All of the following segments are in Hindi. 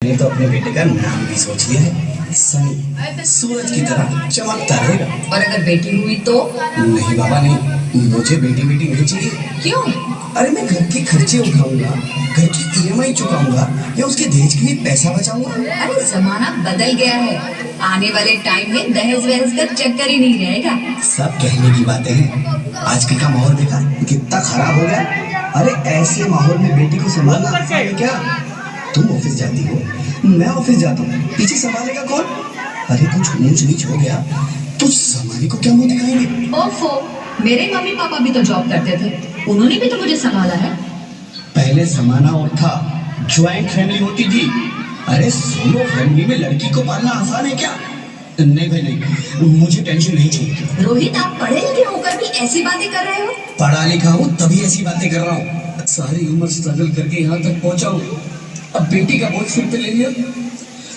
मैंने तो अपने बेटे का नाम भी सोच लिया है, सनी। सूरज की तरह चमकता रहेगा। और अगर बेटी हुई तो? नहीं बाबा नहीं, मुझे बेटी बेटी नहीं चाहिए। क्यों? अरे मैं घर के खर्चे उठाऊंगा, घर की ईएमआई चुकाऊंगा या उसके दहेज के लिए पैसा बचाऊंगा। अरे जमाना बदल गया है, आने वाले टाइम में दहेज वहेज का चक्कर ही नहीं रहेगा। सब कहने की बातें हैं, आजकल का माहौल देखा कितना खराब हो गया। अरे ऐसे माहौल में बेटी को संभालना आसान है क्या? तुम ऑफिस जाती हो, मैं ऑफिस जाता हूँ, पीछे संभालेगा कौन? अरे कुछ ऊंच नीच हो गया तो समाने को क्या मुंह दिखाएंगे? ओफो, मेरे मम्मी पापा भी तो जॉब करते थे, उन्होंने भी तो मुझे संभाला है। पहले जमाना और था, ज्वाइंट फैमिली होती थी। अरे सोलो फैमिली में लड़की को पालना आसान है क्या? नहीं भाई नहीं, मुझे टेंशन नहीं चाहिए। रोहित, आप पढ़े लिखे होकर भी ऐसी बातें कर रहे हो? पढ़ा लिखा हूँ तभी ऐसी बातें कर रहा हूँ। सारी उम्र स्ट्रगल करके यहाँ तक पहुँचा हूँ, अब बेटी का बोझ सिर पे ले लिया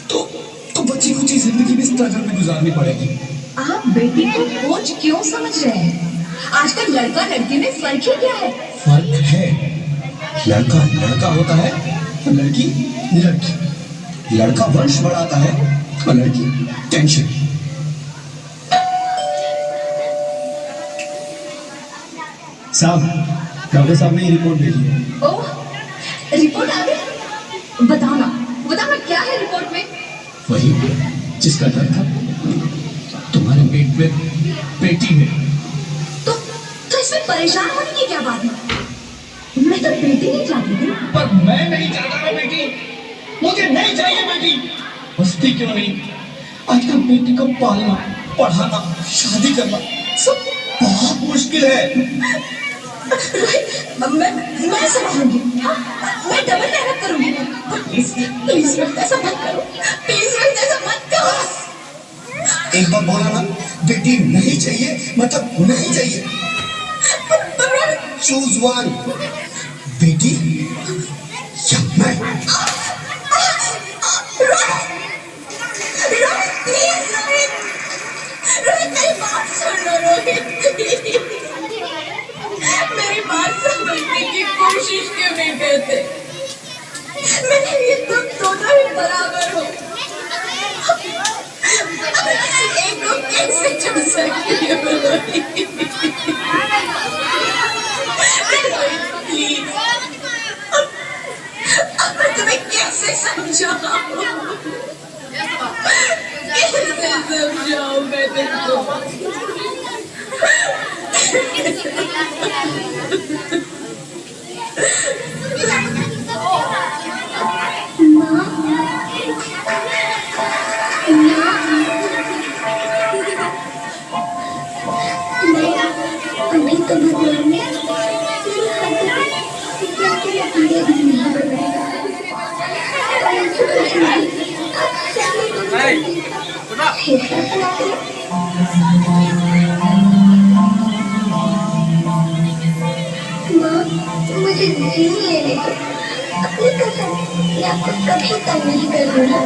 तो बच्ची कुछ जिंदगी में स्ट्रगल में गुजारनी पड़ेगी। आप बेटी को बोझ क्यों समझ रहे हैं? आजकल लड़का लड़की में फर्क ही क्या है? फर्क है, लड़का लड़का होता है और लड़की लड़की। लड़का वंश बढ़ाता है और लड़की टेंशन। साहब, डॉक्टर साहब ने रिपोर्ट भेजी है। ओह, रिपोर्ट आ गई? बताना क्या है रिपोर्ट में? वही जिसका डर था, तुम्हारे पेट में बेटी है। तो इसमें परेशान होने की क्या बात है? मैं तो बेटी नहीं चाहती थी। पर मैं नहीं चाहता ना बेटी, मुझे नहीं चाहिए बेटी। बस्ती क्यों नहीं, आजकल बेटी को पालना, पढ़ाना, शादी करना सब बहुत मुश्किल है। मैं संभालूंगी, मैं डबल मेहनत करूंगी। प्लीज प्लीज ऐसा मत करो, प्लीज ऐसा मत करो। एक बार बोला ना, बेटी नहीं चाहिए मतलब नहीं चाहिए। चूज वन, बेटी या मैं। रोहित, मेरी बात सुन लो रोहित। मेरी बात समझने की कोशिश क्यों नहीं करते? मेरे लिए तुम दोनों ही बराबर हो, एक को कैसे चुन सकती हो रोहित? प्लीज, अब मैं तुम्हें कैसे समझाऊं? कैसे समझाऊं मैं तुमको? अभी तो भगवान ने मेरे हाथों में आगे भी नहीं बनाया। माँ, मुझे नहीं लेने दो, अपनी कसम, मैं आपको कभी तंग नहीं करूँगा।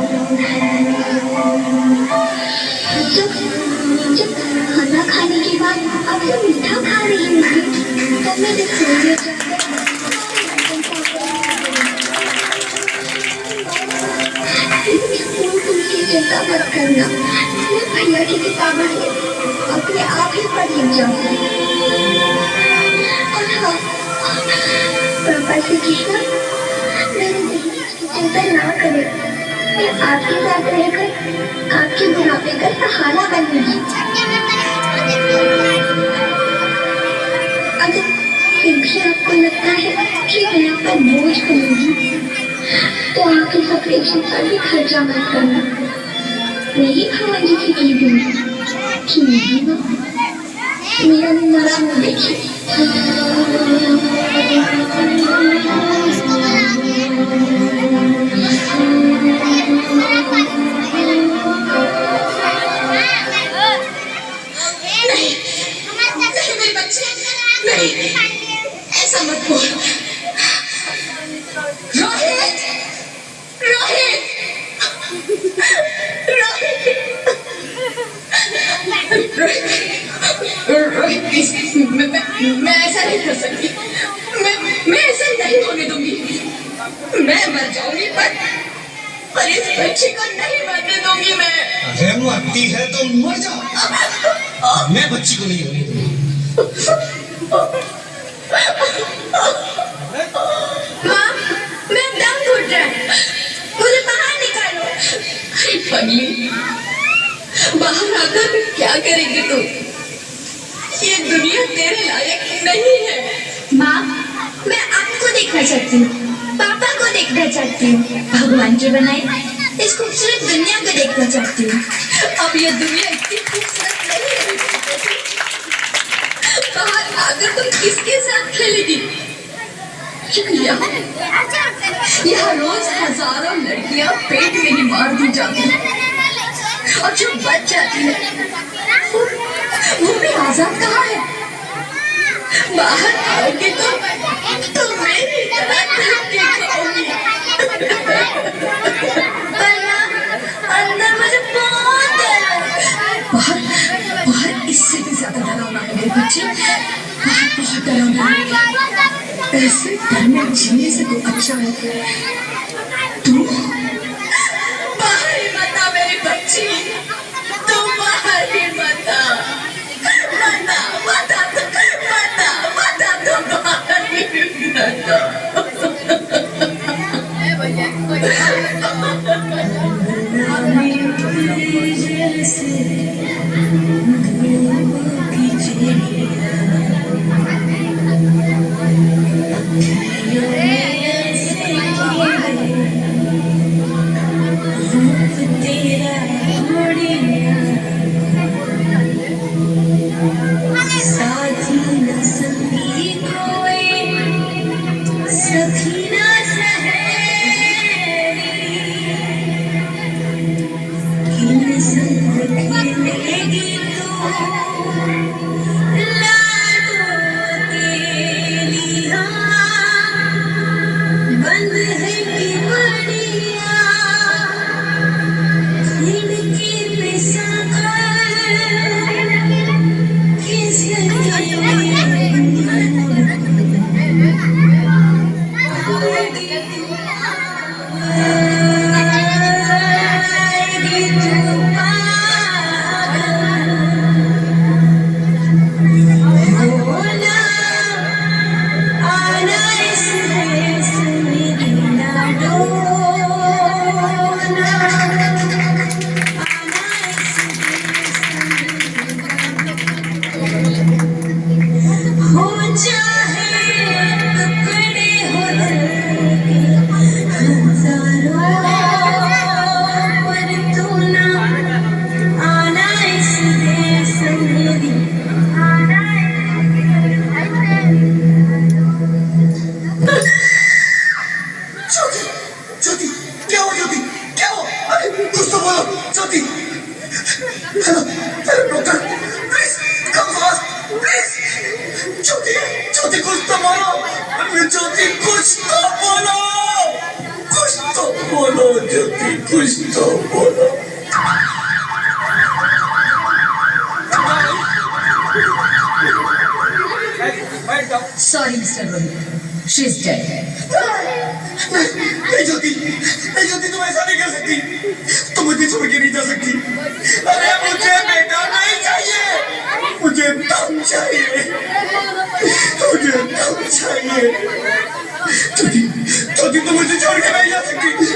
जब खाना खाने के बाद आपसे मीठा खा रही होगी तब मैं रसोई में जाकर तुमसे चिंता मत करना, मैं भैया की किताबें अपने आप ही पढ़ लिख जाऊंगी। और हाँ, पापा से कहना मेरे दहेज की चिंता ना करें, मैं आपके साथ रहकर आपके बुढ़ापे का सहारा बनूंगी। अगर फिर भी आपको लगता है कि मैं आप पर बोझ बनूंगी तो आप इस ऑपरेशन पर भी खर्चा मत करना। मैं ही भगवान जी से कह दूंगी कि नहीं ना, मेरा नरा मुँह देखिए। नहीं, ऐसा मत बोल। रोहित, रोहित, रोहित, प्लीज, मैं ऐसा नहीं कर सकती। मैं ऐसा नहीं होने दूंगी। मैं मर जाऊंगी पर बच्ची को नहीं मरने दूंगी मैं। अरे मरती है तो मर जा, मैं बच्ची को नहीं होने दूंगा। माँ, मैं दम घुट रहा है, मुझे बाहर निकालो। अरे पगली, बाहर आकर फिर क्या करेगी तू? ये दुनिया तेरे लायक नहीं है। माँ, मैं आपको देखना चाहती हूँ, पापा को देखना चाहती हूँ, भगवान की बनाई इस खूबसूरत दुनिया को देखना चाहती हूँ। अब ये दुनिया इतनी खूबसूरत नहीं है। बाहर आकर तुम किसके साथ खेलेगी? यहाँ रोज हजारों लड़कियां पेट में ही मार दी जाती हैं और जो बच जाती है वो भी आजाद कहाँ है? बाहर आओगे तो मेरी तरह धक्के खाओगी। पर माँ, अंदर मुझे बहुत डर है। बाहर बाहर इससे भी ज्यादा डरावना है मेरे बच्चे, बाहर बहुत डरावना है। ऐसे डर में जीने से तो अच्छा है तू बाहर ही मत आ मेरी बच्ची, तू बाहर ही मत आ, मत आ, मत आ, मत आ, मत आ, तू बाहर ही मत आ। Sorry, Mr. Rohit. She's dead. नहीं ज्योति तुम ऐसा नहीं कर सकती, तुम मुझे छोड़ के नहीं जा सकती। अरे मुझे बेटा नहीं चाहिए, मुझे दम चाहिए, मुझे दम चाहिए। ज्योति तुम मुझे छोड़ के नहीं जा सकती, नहीं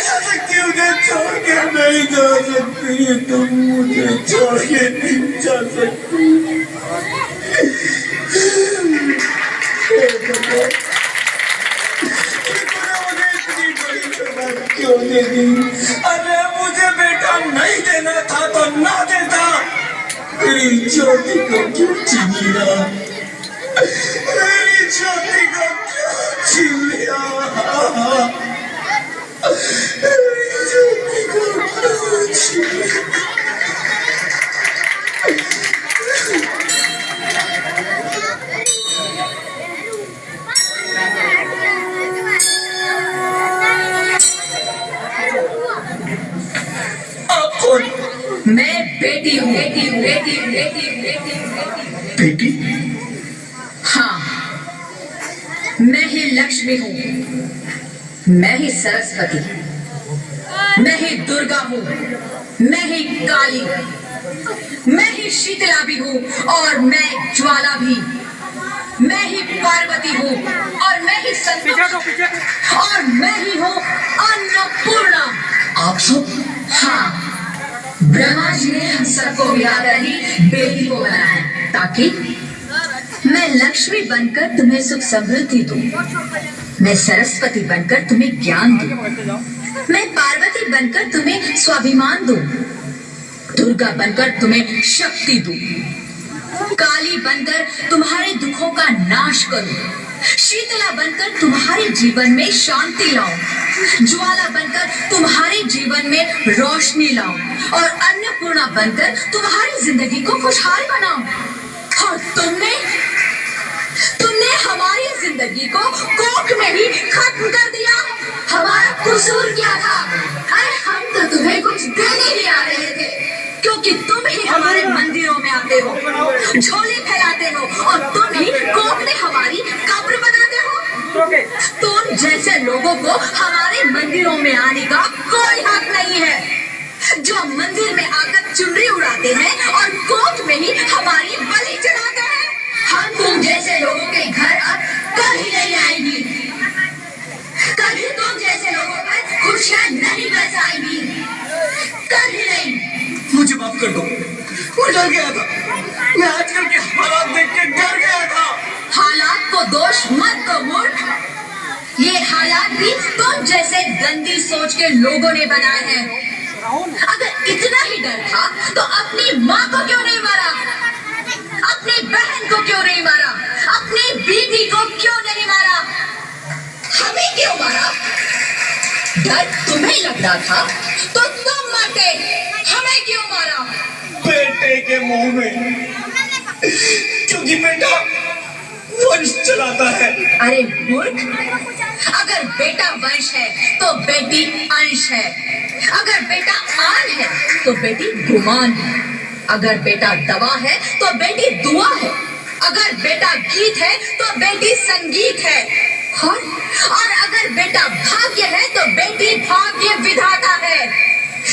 जा सकती, मुझे छोड़ के नहीं जा सकती, तुम मुझे छोड़ के नहीं जा सकती। क्यों दे दी? अरे मुझे बेटा नहीं देना था तो ना देता, मेरी ज्योति को क्यों छीन लिया, मेरी ज्योति को क्यों छीन लिया, मेरी ज्योति को क्यों छीन लिया। मैं बेटी हूँ, बेटी? हाँ, मैं ही लक्ष्मी हूँ, मैं ही सरस्वती। मैं ही दुर्गा हूँ, मैं ही काली, मैं ही शीतला भी हूँ और मैं ज्वाला भी, मैं ही पार्वती हूँ और मैं ही संतोष और मैं ही हूँ अन्नपूर्णा। आप सब? हाँ, ब्रह्मा जी ने हम सबको विवाह रही बेटी को बनाया ताकि मैं लक्ष्मी बनकर तुम्हें सुख समृद्धि दूं, मैं सरस्वती बनकर तुम्हें ज्ञान दूं, मैं पार्वती बनकर तुम्हें स्वाभिमान दूं, दुर्गा बनकर तुम्हें शक्ति दूं, काली बनकर तुम्हारे दुखों का नाश करूं, शीतला बनकर तुम्हारे जीवन में शांति लाऊं, ज्वाला बनकर तुम्हारे जीवन में रोशनी लाऊं और अन्नपूर्णा बनकर तुम्हारी जिंदगी को खुशहाल बनाऊं। और तुमने हमारी जिंदगी को कोख में ही खत्म कर दिया। हमारा कसूर क्या था? अरे हम तो तुम्हें कुछ देने ही आ रहे थे, क्योंकि तुम ही हमारे मंदिरों में आते हो, झोले फैलाते हो और तुम ही कोख में हमारी कब्र बनाते हो। तुम जैसे लोगों को हमारे मंदिरों में आने का कोई हक नहीं है, जो मंदिर में आकर चुनरी उड़ाते हैं और कोख में ही हमारी बलि चढ़ाते हैं। हम तुम जैसे लोगों के घर अब कभी नहीं आएंगी, कभी तुम जैसे लोगों पर खुशियां नहीं बरसाएंगी, कभी नहीं। मुझे माफ कर दो, मैं डर गया था, मैं आजकल के हालात देख के डर गया था। हालात को दोष मत दो मूर्ख, ये हालात भी तुम जैसे गंदी सोच के लोगों ने बनाए हैं। अगर इतना ही डर था तो अपनी माँ को क्यों नहीं मारा, अपनी बहन को क्यों नहीं मारा, अपनी बीवी को क्यों नहीं मारा, हमें क्यों मारा? डर तुम्हें लग रहा था तो तुम मारते, हमें क्यों मारा? बेटे के मुंह में, क्योंकि बेटा वंश चलाता है। अरे मूर्ख, अगर बेटा वंश है तो बेटी अंश है, अगर बेटा आन है तो बेटी गुमान है, अगर बेटा दवा है तो बेटी दुआ है, अगर बेटा गीत है तो बेटी संगीत है, और अगर बेटा भाग्य है तो बेटी भाग्य विधाता है।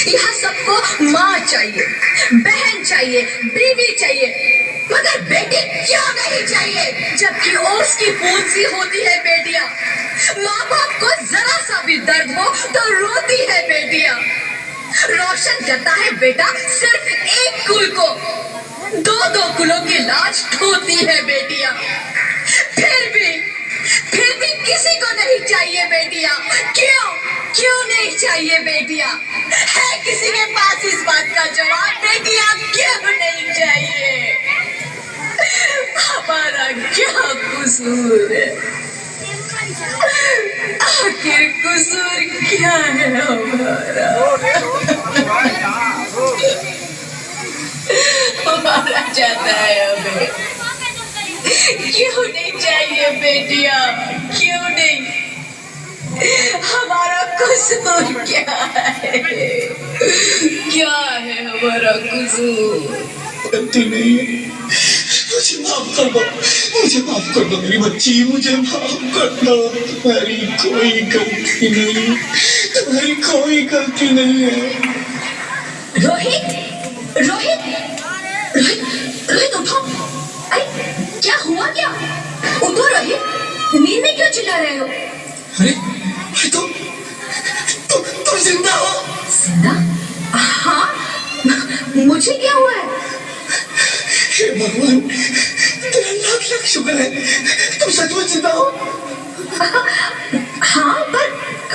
यहाँ सबको माँ चाहिए, बहन चाहिए, बीवी चाहिए, मगर बेटी क्यों नहीं चाहिए? जबकि ओस की फूंसी होती है बेटियां, माँ बाप को जरा सा भी दर्द हो तो रोती है बेटियां। रोशन करता है बेटा सिर्फ एक कुल को, दो कुलों की लाज ढोती है बेटियां। फिर भी किसी को नहीं चाहिए बेटियां। क्यों नहीं चाहिए बेटियां? है किसी के पास इस बात का जवाब? बेटियां क्यों नहीं चाहिए? हमारा क्या कसूर है? आखिर कसूर क्या है हमारा जाता है हमें। क्यों नहीं चाहिए बेटियां? क्यों नहीं? हमारा कसूर क्या है? क्या है हमारा कसूर? गलती नहीं है, मुझे माफ कर दो, मुझे माफ कर दो मेरी बच्ची, मुझे माफ कर दो। तुम्हारी कोई गलती नहीं, तुम्हारी कोई गलती नहीं है। रोहित, रोहित, रोहित, रोहित उठो। अरे क्या हुआ क्या? उठो रोहित, नींद में क्यों चिल्ला रहे हो? अरे तुम जिंदा हो? जिंदा? हाँ, मुझे क्या हुआ है? हे भगवान, तेरा लाख लाख शुक्र है, तुम सचमुच जिंदा हो। हाँ, पर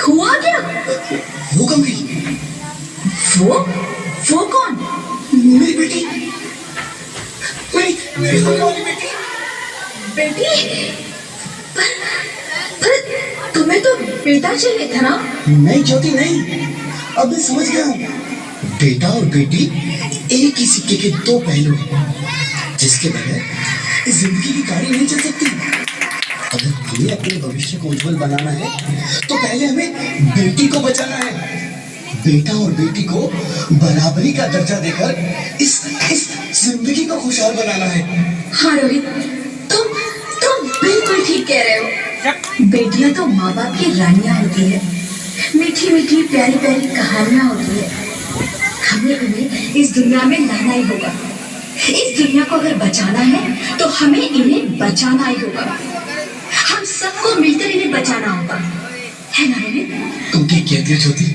हुआ क्या? वो कौन गई? वो कौन? मेरी बेटी, मेरी होने वाली बेटी। बेटी? पर तुम्हें तो बेटा चाहिए था ना? नहीं ज्योति नहीं, अब मैं समझ गया हूँ। बेटा और बेटी एक ही सिक्के के दो पहलू हैं, जिसके बगैर जिंदगी की गाड़ी नहीं चल सकती। अगर हमें अपने भविष्य को उज्जवल बनाना है तो पहले हमें बेटी को बचाना है। बेटा और बेटी को बराबरी का दर्जा देकर इस जिंदगी को खुशहाल बनाना है। हाँ रोहित, तुम बिल्कुल ठीक कह रहे हो। बेटियां तो माँ बाप की रानियां होती है, मीठी मीठी प्यारी प्यारी कहानियां होती है। हमें इन्हें इस दुनिया में लाना ही होगा। इस दुनिया को अगर बचाना है तो हमें इन्हें बचाना ही होगा। हम सबको मिलकर इन्हें बचाना होगा, है ना रोहित? तुम क्या कहती हो ज्योति?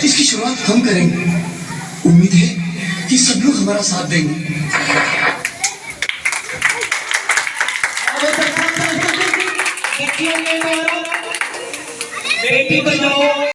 इसकी शुरुआत हम करेंगे। उम्मीद है कि सब लोग हमारा साथ देंगे। बेटी बचाओ